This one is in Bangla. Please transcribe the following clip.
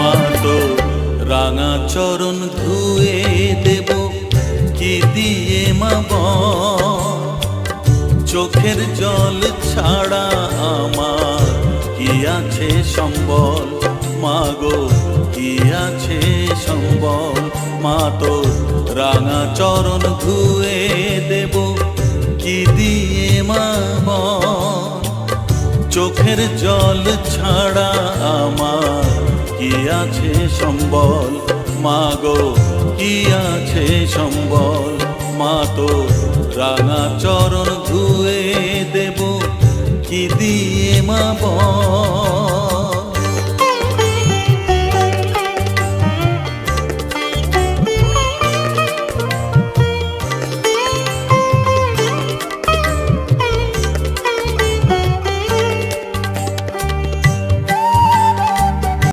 মা তো রাঙা চরণ ধুয়ে দেব কি দিয়ে মা বল, চোখের জল ছাড়া আমার কি আছে সম্বল, মাগো কি আছে সম্বল। মা তো রাঙা চরণ ধুয়ে দেব কি দিয়ে মা বল, চোখের জল ছাড়া আমার কি আছে সম্বল, মাগো কি আছে সম্বল। মা তো রাঙা চরণ ধুয়ে দেব কি দিয়ে মা বল।